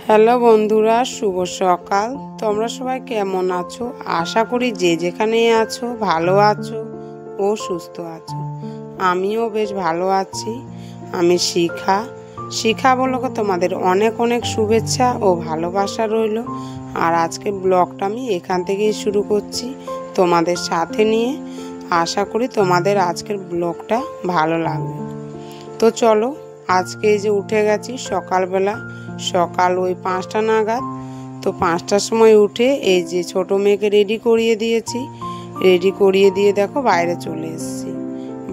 Hello বন্ধুরা, শুভ সকাল। তোমরা সবাই কেমন আছো? আশা করি যে যেখানেই আছো ভালো আছো ও সুস্থ আছো। আমিও বেশ ভালো আছি। আমি শিখা বলকে তোমাদের অনেক অনেক শুভেচ্ছা ও ভালোবাসা রইল। আর আজকে ব্লগটা আমি এখান থেকেই শুরু করছি তোমাদের সাথে নিয়ে। আশা করি তোমাদের আজকের ব্লগটা ভালো লাগবে। তো চলো, আজকে এই যে উঠে গেছি সকালবেলা, সকাল ওই 5টা নাগাদ। তো 5টার সময় উঠে এই যে ছোট মেয়েকে রেডি করিয়ে দিয়েছি। রেডি করিয়ে দিয়ে দেখো বাইরে চলে এসেছি।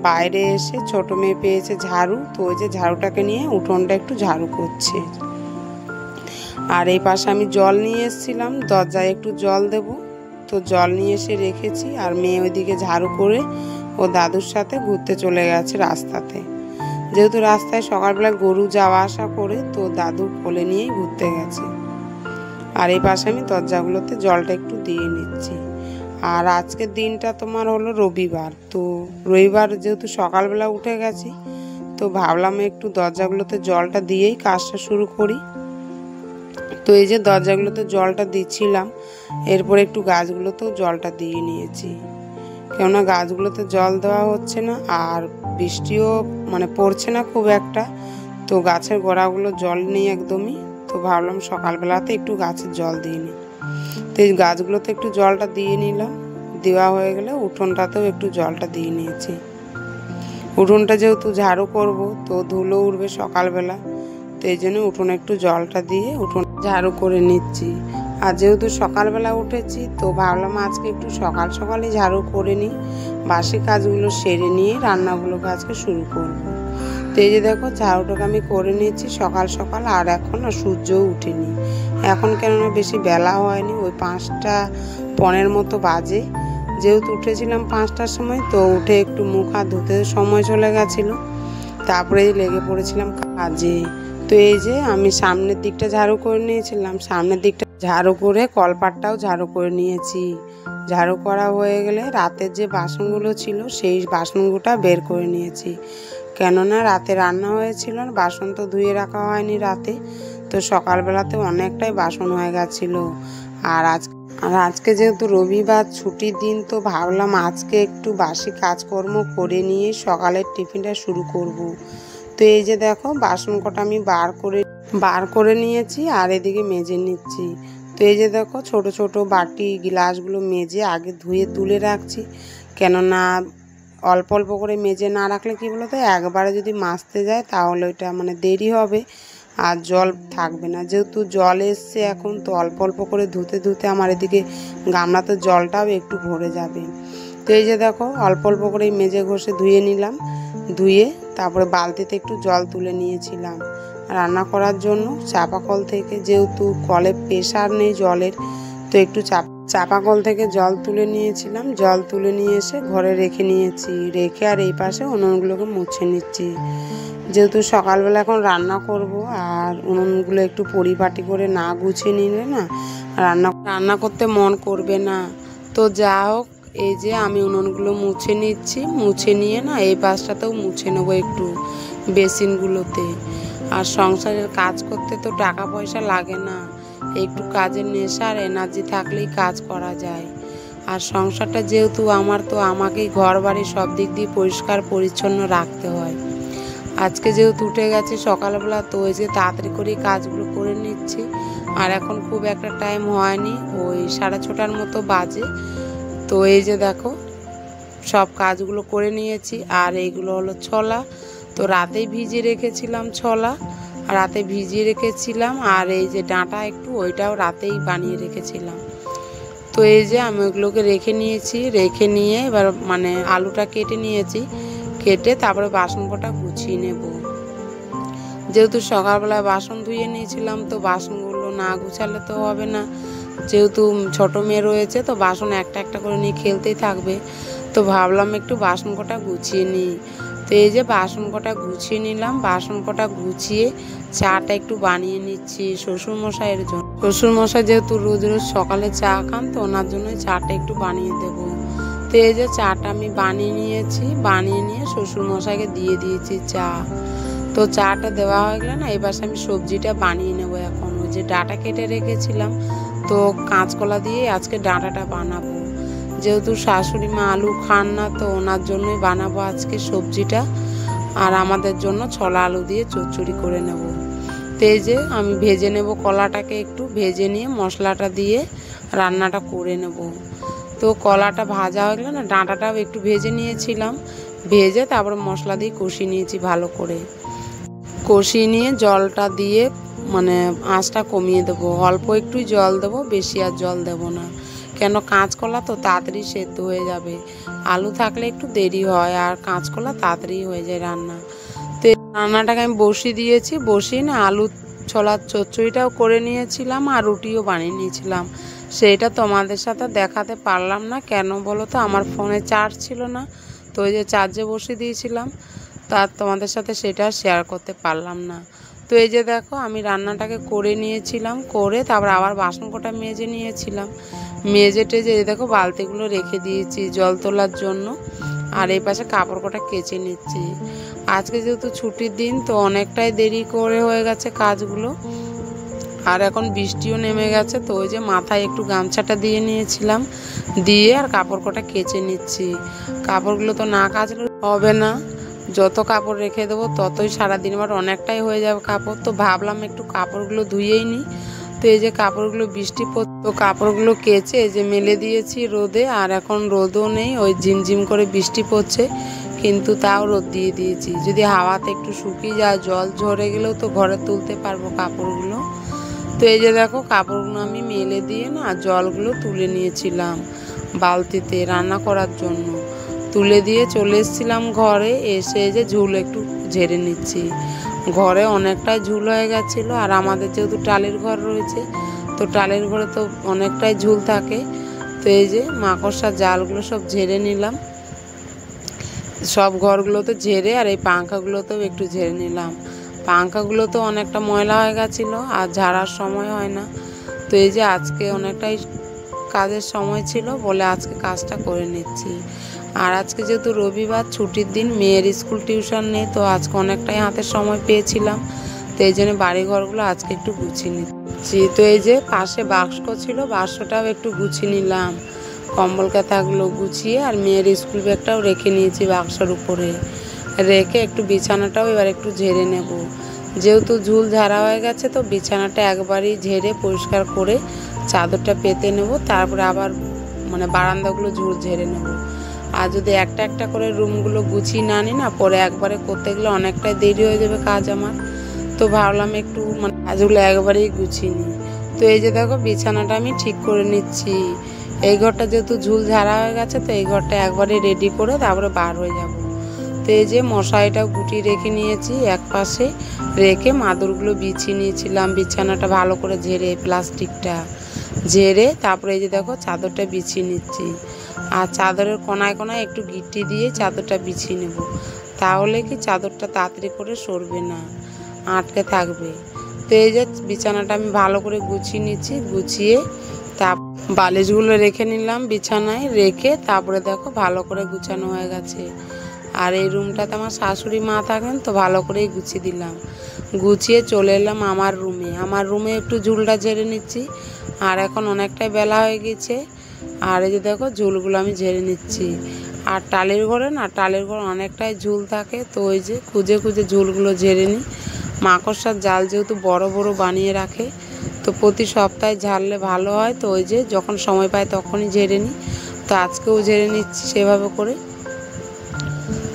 বাইরে এসে ছোট মেয়ে পেয়েছে ঝাড়ু, তো ওই যে ঝাড়ুটাকে নিয়ে উঠোনটা একটু ঝাড়ু করছে। আর এই পাশে আমি জল নিয়ে এসেছিলাম, দরজায় একটু জল দেব, তো জল নিয়ে এসে রেখেছি। আর মেয়ে ওইদিকে ঝাড়ু করে ও দাদুর সাথে ঘুরতে চলে গেছে রাস্তাতে। যেহেতু রাস্তায় সকালবেলা গরু যাওয়া আসা করে, তো দাদু কোলে নিয়েই ঘুরতে গেছে। আর এই পাশে আমি দরজাগুলোতে জলটা একটু দিয়ে নিচ্ছি। আর আজকের দিনটা তোমার হলো রবিবার। তো রবিবার যেহেতু সকালবেলা উঠে গেছি, তো ভাবলাম একটু দরজাগুলোতে জলটা দিয়েই কাজটা শুরু করি। তো এই যে দরজাগুলোতে জলটা দিচ্ছিলাম, এরপর একটু গাছগুলোতেও জলটা দিয়ে নিয়েছি। কেননা গাছগুলোতে জল দেওয়া হচ্ছে না, আর বৃষ্টিও পড়ছে না খুব একটা, তো গাছের গোড়াগুলো জল নেই একদমই। তো ভাবলাম সকালবেলাতে একটু গাছের জল দিয়ে নিই। তো এই গাছগুলোতে একটু জলটা দিয়ে নিলাম। দেওয়া হয়ে গেলে উঠোনটাতেও একটু জলটা দিয়ে নিয়েছি। উঠোনটা যেহেতু ঝাড়ু করব, তো ধুলো উঠবে সকালবেলা, তো এই জন্য উঠোনে একটু জলটা দিয়ে উঠোন ঝাড়ু করে নিচ্ছি। আর যেহেতু সকালবেলা উঠেছি, তো ভাবলাম আজকে একটু সকাল সকালই ঝাড়ু করে নিই, বাসি কাজগুলো সেরে নিয়ে রান্নাগুলোকে আজকে শুরু করব। তো এই যে দেখো ঝাড়ুটাকে আমি করে নিচ্ছি সকাল সকাল। আর এখন সূর্যও উঠেনি, এখন কেননা বেশি বেলা হয়নি, ওই 5টা 15 মতো বাজে। যেহেতু উঠেছিলাম 5টার সময়, তো উঠে একটু মুখ হাত ধুতে সময় চলে গেছিলো, তারপরে লেগে পড়েছিলাম কাজে। তো এই যে আমি সামনের দিকটা ঝাড়ু করে নিয়েছিলাম, সামনের দিকটা ঝাড়ু করে কলপাটটাও ঝাড়ু করে নিয়েছি। ঝাড়ু করা হয়ে গেলে রাতের যে বাসনগুলো ছিল সেই বাসনগুলো বের করে নিয়েছি। কেননা রাতে রান্না হয়েছিল, বাসন তো ধুয়ে রাখা হয়নি রাতে, তো সকালবেলাতে অনেকটাই বাসন হয়ে গেছিলো। আর আজকে যেহেতু রবিবার ছুটির দিন, তো ভাবলাম আজকে একটু বাসি কাজকর্ম করে নিয়ে সকালের টিফিনটা শুরু করব। তো এই যে দেখো বাসন কটা আমি বার করে নিয়েছি, আর এদিকে মেজে নিচ্ছি। তো এই যে দেখো ছোট ছোট বাটি গ্লাসগুলো মেজে আগে ধুয়ে তুলে রাখছি। কেননা অল্প অল্প করে মেজে না রাখলে কি বলতো, একবারে যদি মাজতে যায় তাহলে ওইটা দেরি হবে আর জল থাকবে না। যেহেতু জল এসছে এখন, তো অল্প অল্প করে ধুতে ধুতে আমার এদিকে গামলাতে জলটাও একটু ভরে যাবে। তো এই যে দেখো অল্প অল্প করে মেজে ঘষে ধুয়ে নিলাম। ধুয়ে তারপরে বালতিতে একটু জল তুলে নিয়েছিলাম রান্না করার জন্য চাপা কল থেকে। যেহেতু কলে প্রেশার নেই জলের, তো একটু চাপা কল থেকে জল তুলে নিয়েছিলাম। জল তুলে নিয়ে এসে ঘরে রেখে নিয়েছি। রেখে আর এই পাশে উনুনগুলোকে মুছে নিচ্ছি। যেহেতু সকালবেলা এখন রান্না করব, আর উনুনগুলো একটু পরিপাটি করে না গুছিয়ে নিলে না রান্না করতে মন করবে না। তো যা হোক, এই যে আমি উনুনগুলো মুছে নিচ্ছি। মুছে নিয়ে না এই পাশটাতেও মুছে নেবো একটু বেসিনগুলোতে। আর সংসারের কাজ করতে তো টাকা পয়সা লাগে না, একটু কাজের নেশা আর এনার্জি থাকলেই কাজ করা যায়। আর সংসারটা যেহেতু আমার, তো আমাকেই ঘর বাড়ি সব দিক দিয়ে পরিষ্কার পরিচ্ছন্ন রাখতে হয়। আজকে যেহেতু উঠে গেছি সকালবেলা, তো ওই যে তাড়াতাড়ি করে কাজগুলো করে নিচ্ছি। আর এখন খুব একটা টাইম হয়নি, ওই 6:30টার মতো বাজে। তো এই যে দেখো সব কাজগুলো করে নিয়েছি। আর এইগুলো হলো ছোলা, তো রাতেই ভিজিয়ে রেখেছিলাম ছোলা, রাতে ভিজিয়ে রেখেছিলাম। আর এই যে ডাঁটা একটু, ওইটাও রাতেই বানিয়ে রেখেছিলাম। তো এই যে আমি ওগুলোকে রেখে নিয়েছি। রেখে নিয়ে এবার আলুটা কেটে নিয়েছি। কেটে তারপরে বাসন কটা গুছিয়ে নেব। যেহেতু সকালবেলায় বাসন ধুয়ে নিয়েছিলাম, তো বাসনগুলো না গুছালে তো হবে না। যেহেতু ছোট মেয়ে রয়েছে, তো বাসন একটা একটা করে নিয়ে খেলতেই থাকবে, তো ভাবলাম একটু বাসন কটা গুছিয়ে নিই। তো এই যে বাসন কটা গুছিয়ে নিলাম। বাসন কটা গুছিয়ে চাটা একটু বানিয়ে নিচ্ছি শ্বশুরমশাইয়ের জন্য। শ্বশুরমশাই যেহেতু রোজ রোজ সকালে চা খান, তো ওনার জন্য চাটা একটু বানিয়ে দেবো। তো এই যে চাটা আমি বানিয়ে নিয়েছি। বানিয়ে নিয়ে শ্বশুরমশাইকে দিয়ে দিয়েছি চা। তো তো চাটা দেওয়া হয়ে গেলে না, এবার আমি সবজিটা বানিয়ে নেব। এখন ওই যে ডাঁটা কেটে রেখেছিলাম, তো কাঁচকলা দিয়ে আজকে ডাঁটাটা বানাবো। যেহেতু শাশুড়ি মা আলু খান না, তো ওনার জন্যই বানাবো আজকে সবজিটা। আর আমাদের জন্য ছোলা আলু দিয়ে চচ্চড়ি করে নেব। তো এই যে আমি ভেজে নেব কলাটাকে, একটু ভেজে নিয়ে মশলাটা দিয়ে রান্নাটা করে নেব। তো কলাটা ভাজা হয়ে গেলে না, ডাঁটাটাও একটু ভেজে নিয়েছিলাম, ভেজে তারপরে মশলা দিয়ে কষিয়ে নিয়েছি ভালো করে। কষিয়ে নিয়ে জলটা দিয়ে মানে আঁচটা কমিয়ে দেবো, অল্প একটুই জল দেবো, বেশি আর জল দেবো না। কেন কাঁচকলা তো তাড়াতাড়ি সেদ্ধ হয়ে যাবে, আলু থাকলে একটু দেরি হয়, আর কাঁচকলা তাড়াতাড়ি হয়ে যায় রান্না। তো রান্নাটাকে আমি বসিয়ে দিয়েছি, বসিয়ে না আলু ছোলার চচ্চড়িটাও করে নিয়েছিলাম আর রুটিও বানিয়ে নিয়েছিলাম। সেইটা তোমাদের সাথে দেখাতে পারলাম না, কেন বলো তো, আমার ফোনে চার্জ ছিল না। তো ওই যে চার্জে বসিয়ে দিয়েছিলাম, তার তোমাদের সাথে সেটা শেয়ার করতে পারলাম না। তো এই যে দেখো আমি রান্নাটাকে করে নিয়েছিলাম, করে তারপর আবার বাসন কটা মেজে নিয়েছিলাম। মেজে টেজে এই দেখো বালতিগুলো রেখে দিয়েছি জল তোলার জন্য। আর এই পাশে কাপড় কটা কেচে নিচ্ছি। আজকে যেহেতু ছুটির দিন, তো অনেকটাই দেরি করে হয়ে গেছে কাজগুলো। আর এখন বৃষ্টিও নেমে গেছে, তো ওই যে মাথায় একটু গামছাটা দিয়ে নিয়েছিলাম, দিয়ে আর কাপড় কটা কেচে নিচ্ছি। কাপড়গুলো তো না কাচলে হবে না, যত কাপড় রেখে দেবো ততই সারাদিন আবার অনেকটাই হয়ে যাবে কাপড়। তো ভাবলাম একটু কাপড়গুলো ধুয়েই নিই। তো এই যে কাপড়গুলো বৃষ্টি পড়তো, কাপড়গুলো কেচে এই যে মেলে দিয়েছি রোদে। আর এখন রোদও নেই, ওই ঝিমঝিম করে বৃষ্টি পড়ছে, কিন্তু তাও রোদ দিয়ে দিয়েছি। যদি হাওয়াতে একটু শুকিয়ে যায়, জল ঝরে গেলেও তো ঘরে তুলতে পারবো কাপড়গুলো। তো এই যে দেখো কাপড়গুলো আমি মেলে দিয়ে না জলগুলো তুলে নিয়েছিলাম বালতিতে রান্না করার জন্য। তুলে দিয়ে চলে এসেছিলাম ঘরে, এসে যে ঝুল একটু ঝেড়ে নিচ্ছি। ঘরে অনেকটাই ঝুল হয়ে গেছিলো, আর আমাদের যেহেতু টালির ঘর রয়েছে, তো টালির ঘরে তো অনেকটাই ঝুল থাকে। তো এই যে মাকড়সার জালগুলো সব ঝেড়ে নিলাম, সব ঘরগুলোতে ঝেড়ে, আর এই পাঙ্খাগুলোতেও একটু ঝেড়ে নিলাম। পাঙ্খাগুলো তো অনেকটা ময়লা হয়ে গেছিলো, আর ঝাড়ার সময় হয় না। তো এই যে আজকে অনেকটাই কাজের সময় ছিল বলে আজকে কাজটা করে নিচ্ছি। আর আজকে যেহেতু রবিবার ছুটির দিন, মেয়ের স্কুল টিউশন নেই, তো আজকে অনেকটাই হাতের সময় পেয়েছিলাম। তো এই জন্য বাড়িঘরগুলো আজকে একটু গুছিয়ে নিচ্ছি। তো এই যে পাশে বাক্স ছিল, বাক্সটাও একটু গুছিয়ে নিলাম, কম্বল কাঁথাগুলো গুছিয়ে। আর মেয়ের স্কুল ব্যাগটাও রেখে নিয়েছি বাক্সের উপরে রেখে, একটু বিছানাটাও এবার একটু ঝেড়ে নেব। যেহেতু ঝুল ঝাড়া হয়ে গেছে, তো বিছানাটা একবারই ঝেড়ে পরিষ্কার করে চাদরটা পেতে নেব, তারপরে আবার মানে বারান্দাগুলো ঝুল ঝেড়ে নেব। আর যদি একটা একটা করে রুমগুলো গুছিয়ে না নিই না, পরে একবারে করতে গেলে অনেকটাই দেরি হয়ে যাবে কাজ আমার। তো ভাবলাম একটু মানে কাজগুলো একবারেই গুছিয়ে নিই। তো এই যে দেখো বিছানাটা আমি ঠিক করে নিচ্ছি। এই ঘরটা যেহেতু ঝুল ঝাড়া হয়ে গেছে, তো এই ঘরটা একবারে রেডি করে তারপরে বার হয়ে যাব। তো এই যে মশারিটাও গুটিয়ে রেখে নিয়েছি, এক পাশে রেখে মাদুরগুলো বিছিয়ে নিয়েছিলাম। বিছানাটা ভালো করে ঝেড়ে প্লাস্টিকটা ঝেড়ে তারপরে এই যে দেখো চাদরটা বিছিয়ে নিচ্ছি। আর চাদরের কোনায় কোনায় একটু গিট্টি দিয়ে চাদরটা বিছিয়ে নেব, তাহলে কি চাদরটা তাড়াতাড়ি করে সরবে না, আটকে থাকবে। তো এই যে বিছানাটা আমি ভালো করে গুছিয়ে নিচ্ছি, গুছিয়ে বালিশগুলো রেখে নিলাম বিছানায় রেখে, তারপরে দেখো ভালো করে গুছানো হয়ে গেছে। আর এই রুমটাতে আমার শাশুড়ি মা থাকেন, তো ভালো করেই গুছিয়ে দিলাম। গুছিয়ে চলে এলাম আমার রুমে। আমার রুমে একটু ঝুলটা ঝেড়ে নিচ্ছি, আর এখন অনেকটাই বেলা হয়ে গেছে। আর এই যে দেখো ঝুলগুলো আমি ঝেড়ে নিচ্ছি। আর টালির ঘরে না, টালির ঘরে অনেকটাই ঝুল থাকে, তো ওই যে খুঁজে খুঁজে ঝুলগুলো ঝেড়ে নিই। মাকড়সার জাল যেহেতু বড় বড় বানিয়ে রাখে, তো প্রতি সপ্তাহে ঝাড়লে ভালো হয়। তো ওই যে যখন সময় পাই তখনই ঝেড়ে নিই, তো আজকেও ঝেড়ে নিচ্ছি সেভাবে করে।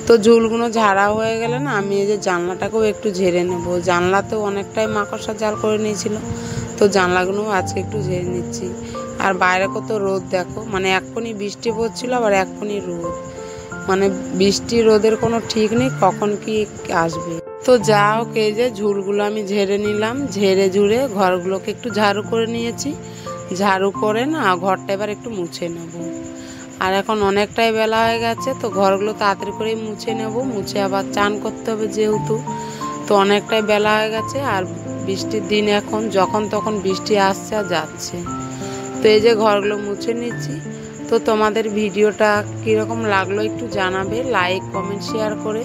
তো ঝুলগুলো ঝাড়া হয়ে গেলে না, আমি এই যে জানলাটাকেও একটু ঝেড়ে নেব। জানলাতেও অনেকটাই মাকড়সার জাল করে নিয়েছিল, তো জানলাগুলোও আজকে একটু ঝেড়ে নিচ্ছি। আর বাইরে কত রোদ দেখো, মানে এক্ষুনি বৃষ্টি পড়ছিল, আবার এক্ষুনি রোদ, মানে বৃষ্টি রোদের কোনো ঠিক নেই কখন কি আসবে। তো যা হোক এই যে ঝুলগুলো আমি ঝেড়ে নিলাম, ঝেড়ে ঝুড়ে ঘরগুলোকে একটু ঝাড়ু করে নিয়েছি। ঝাড়ু করে না ঘরটা এবার একটু মুছে নেব। আর এখন অনেকটাই বেলা হয়ে গেছে, তো ঘরগুলো তাড়াতাড়ি করেই মুছে নেব, মুছে আবার চান করতে হবে যেহেতু। তো অনেকটাই বেলা হয়ে গেছে, আর বৃষ্টির দিন এখন, যখন তখন বৃষ্টি আসছে আর যাচ্ছে। তো এই যে ঘরগুলো মুছে নিচ্ছি। তো তোমাদের ভিডিওটা কীরকম লাগলো একটু জানাবে, লাইক কমেন্ট শেয়ার করে।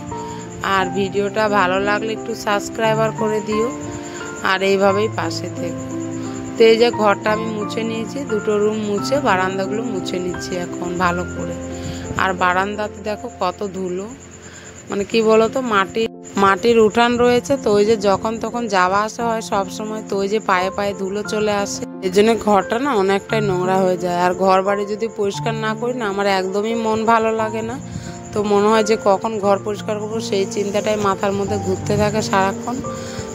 আর ভিডিওটা ভালো লাগলে একটু সাবস্ক্রাইবার করে দিও, আর এইভাবেই পাশে থেকো। তো এই যে ঘরটা আমি মুছে নিয়েছি, দুটো রুম মুছে বারান্দাগুলো মুছে নিচ্ছি এখন ভালো করে। আর বারান্দাতে দেখো কত ধুলো, মানে কি বলো তো, মাটির উঠান রয়েছে, তো ওই যে যখন তখন যাওয়া আসা হয় সব সময়, তো ওই যে পায়ে পায়ে ধুলো চলে আসে, এর জন্য ঘরটা না অনেকটাই নোংরা হয়ে যায়। আর ঘর বাড়ি যদি পরিষ্কার না করি না, আমার একদমই মন ভালো লাগে না। তো মনে হয় যে কখন ঘর পরিষ্কার করবো সেই চিন্তাটাই মাথার মধ্যে ঘুরতে থাকে সারাক্ষণ।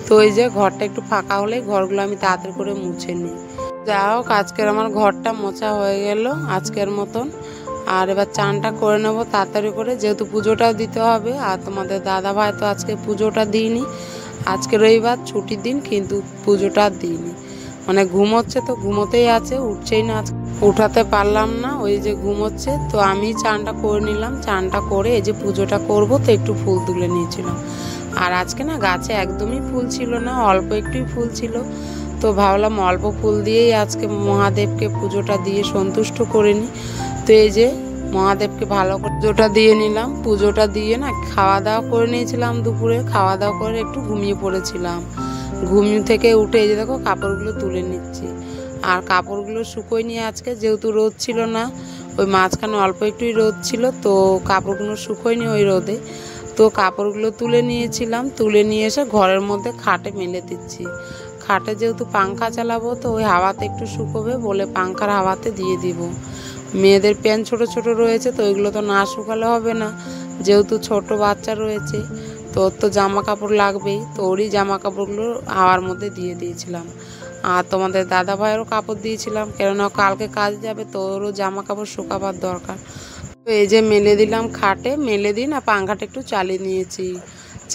তো ওই যে ঘরটা একটু ফাঁকা হলেই ঘরগুলো আমি তাড়াতাড়ি করে মুছে নিই। যা হোক, আজকের আমার ঘরটা মোছা হয়ে গেল আজকের মতন। আর এবার চানটা করে নেবো তাড়াতাড়ি করে, যেহেতু পুজোটাও দিতে হবে। আর তোমাদের দাদা ভাই তো আজকে পুজোটা দিইনি, আজকে রবিবার ছুটির দিন, কিন্তু পুজোটা দিইনি, মানে ঘুমোচ্ছে, তো ঘুমোতেই আছে, উঠছেই না, উঠাতে পারলাম না, ওই যে ঘুমোচ্ছে। তো আমি চানটা করে নিলাম, চানটা করে এই যে পুজোটা করব, তো একটু ফুল তুলে নিয়েছিলাম। আর আজকে না গাছে একদমই ফুল ছিল না, অল্প একটুই ফুল ছিল। তো ভাবলাম অল্প ফুল দিয়েই আজকে মহাদেবকে পুজোটা দিয়ে সন্তুষ্ট করে নিই। তো এই যে মহাদেবকে ভালো করে পুজোটা দিয়ে নিলাম, পুজোটা দিয়ে না খাওয়া দাওয়া করে নিয়েছিলাম দুপুরে, খাওয়া দাওয়া করে একটু ঘুমিয়ে পড়েছিলাম। ঘুম থেকে উঠে এই যে দেখো কাপড়গুলো তুলে নিচ্ছি। আর কাপড়গুলো শুকোই নিয়ে আজকে, যেহেতু রোদ ছিল না, ওই মাঝখানে অল্প একটুই রোদ ছিল, তো কাপড়গুলো শুকোয়নি ওই রোদে। তো কাপড়গুলো তুলে নিয়েছিলাম, তুলে নিয়ে এসে ঘরের মধ্যে খাটে মেলে দিচ্ছি। খাটে যেহেতু পাংখা চালাবো, তো ওই হাওয়াতে একটু শুকোবে বলে পাংখার হাওয়াতে দিয়ে দিব। মেয়েদের প্যান্ট ছোট ছোট রয়েছে, তো ওইগুলো তো না শুকালে হবে না, যেহেতু ছোট বাচ্চা রয়েছে, তো ওর তো জামা কাপড় লাগবেই। তো ওরই জামা কাপড়গুলো হাওয়ার মধ্যে দিয়ে দিয়েছিলাম। আর তোমাদের দাদা ভাইয়েরও কাপড় দিয়েছিলাম, কেননা কালকে কাজ যাবে, তো ওরও জামা কাপড় শুকাবার দরকার। তো এই যে মেলে দিলাম খাটে, মেলে দিই না পাংখাটা একটু চালিয়ে নিয়েছি,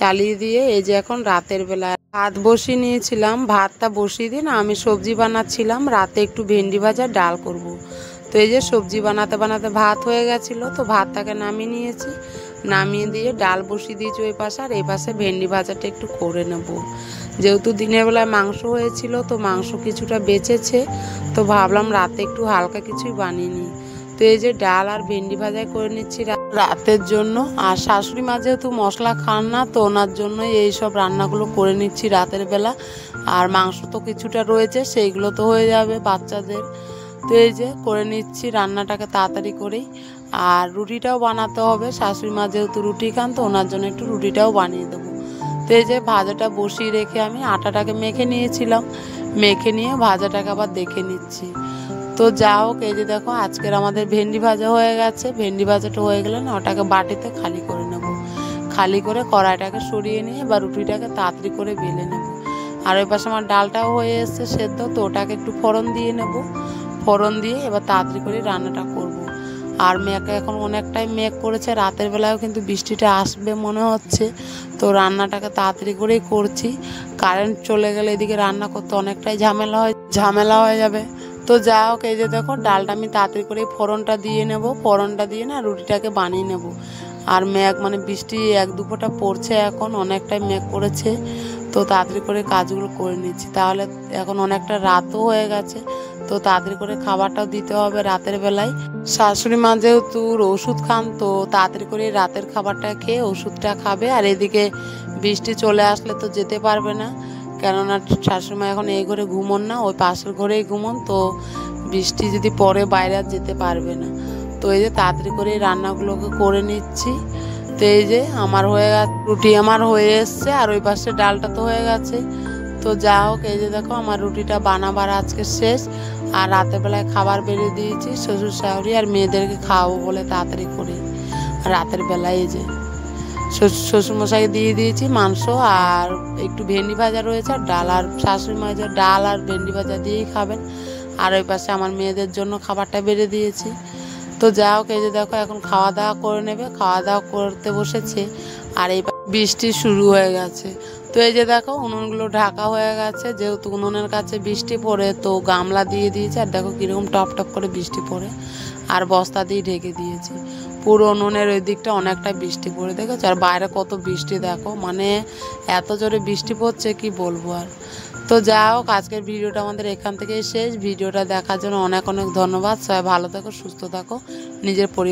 চালিয়ে দিয়ে এই যে এখন রাতের বেলা ভাত বসিয়ে নিয়েছিলাম। ভাতটা বসিয়ে দিয়ে না আমি সবজি বানাচ্ছিলাম, রাতে একটু ভেন্ডি ভাজা ডাল করব। তো এই যে সবজি বানাতে বানাতে ভাত হয়ে গেছিলো, তো ভাতটাকে নামিয়ে নিয়েছি, নামিয়ে দিয়ে ডাল বসিয়ে দিয়েছি ওই পাশে, আর এই পাশে ভেন্ডি ভাজাটা একটু করে নেব। যেহেতু দিনের বেলায় মাংস হয়েছিল, তো মাংস কিছুটা বেঁচেছে, তো ভাবলাম রাতে একটু হালকা কিছুই বানিয়ে নিই। তো এই যে ডাল আর ভেন্ডি ভাজাই করে নিচ্ছি রাতের জন্য। আর শাশুড়ি মা যেহেতু মশলা খান না, তো ওনার জন্য এই সব রান্নাগুলো করে নিচ্ছি রাতের বেলা। আর মাংস তো কিছুটা রয়েছে, সেইগুলো তো হয়ে যাবে বাচ্চাদের। তো এই যে করে নিচ্ছি রান্নাটাকে তাড়াতাড়ি করেই। আর রুটিটাও বানাতে হবে, শাশুড়ি মা যেহেতু রুটি খান, তো ওনার জন্য একটু রুটিটাও বানিয়ে দেবো। তো এই যে ভাজাটা বসিয়ে রেখে আমি আটাটাকে মেখে নিয়েছিলাম, মেখে নিয়ে ভাজাটাকে আবার দেখে নিচ্ছি। তো যা হোক, এই যে দেখো আজকের আমাদের ভেন্ডি ভাজা হয়ে গেছে। ভেন্ডি ভাজাটা হয়ে গেলে না ওটাকে বাটিতে খালি করে নেব, খালি করে কড়াইটাকে সরিয়ে নিয়ে বা রুটিটাকে তাড়াতাড়ি করে বেলে নেব। আর ওই পাশে আমার ডালটাও হয়ে এসছে সেদ্ধ, তো ওটাকে একটু ফোড়ন দিয়ে নেব, ফোড়ন দিয়ে এবার তাড়াতাড়ি করে রান্নাটা করব। আর মেঘে এখন অনেকটাই মেঘ করেছে, রাতের বেলায়ও কিন্তু বৃষ্টিটা আসবে মনে হচ্ছে। তো রান্নাটাকে তাড়াতাড়ি করেই করছি, কারেন্ট চলে গেলে এদিকে রান্না করতে অনেকটাই ঝামেলা হয়ে যাবে। তো যা হোক, এই যে দেখো ডালটা আমি তাড়াতাড়ি করে ফোড়নটা দিয়ে নেব, ফোড়নটা দিয়ে না রুটিটাকে বানিয়ে নেব। আর মেঘ মানে বৃষ্টি এক দুপোটা পড়ছে, এখন অনেকটাই মেঘ করেছে, তো তাড়াতাড়ি করে কাজগুলো করে নিচ্ছি। তাহলে এখন অনেকটা রাতও হয়ে গেছে, তো তাড়াতাড়ি করে খাবারটাও দিতে হবে রাতের বেলায়। শাশুড়ি মা যেহেতু ওষুধ খান, তো তাড়াতাড়ি করে রাতের খাবারটা খেয়ে ওষুধটা খাবে। আর এদিকে বৃষ্টি চলে আসলে তো যেতে পারবে না, কেননা শাশুড়ি মা এখন এই ঘরে ঘুমোন না, ওই পাশের ঘরেই ঘুমোন, তো বৃষ্টি যদি পরে বাইরে আর যেতে পারবে না। তো এই যে তাড়াতাড়ি করে রান্নাগুলোকে করে নিচ্ছি। তো এই যে আমার হয়ে গেছে রুটি, আমার হয়ে এসছে, আর ওই পাশে ডালটা তো হয়ে গেছে। তো যা হোক, এই যে দেখো আমার রুটিটা বানাবার আজকে শেষ। আর রাতের বেলায় খাবার বেড়ে দিয়েছি শ্বশুর শাশুড়ি আর মেয়েদেরকে খাওয়াবো বলে তাড়াতাড়ি করে। রাতের বেলায় এই যে শ্বশুরমশাইকে দিয়ে দিয়েছি মাংস, আর একটু ভেন্ডি ভাজা রয়েছে আর ডাল। আর শাশুড়ি মা যে ডাল আর ভেন্ডি ভাজা দিয়েই খাবেন। আর ওই পাশে আমার মেয়েদের জন্য খাবারটা বেড়ে দিয়েছি। তো যা হোক, এই যে দেখো এখন খাওয়া দাওয়া করে নেবে, খাওয়া দাওয়া করতে বসেছে। আর এই বৃষ্টি শুরু হয়ে গেছে। তো এই যে দেখো উনুনগুলো ঢাকা হয়ে গেছে, যেহেতু উনুনের কাছে বৃষ্টি পড়ে, তো গামলা দিয়ে দিয়েছে। আর দেখো কীরকম টপ টপ করে বৃষ্টি পড়ে, আর বস্তা দিয়ে ঢেকে দিয়েছে। পুরো উনুনের ওই দিকটা অনেকটা বৃষ্টি পড়ে, দেখেছো? আর বাইরে কত বৃষ্টি দেখো, মানে এত জোরে বৃষ্টি পড়ছে কি বলবো আর। তো যা হোক, আজকের ভিডিওটা আমাদের এখান থেকেই শেষ। ভিডিওটা দেখার জন্য অনেক অনেক ধন্যবাদ। সবাই ভালো থাকো, সুস্থ থাকো, নিজের পরিবার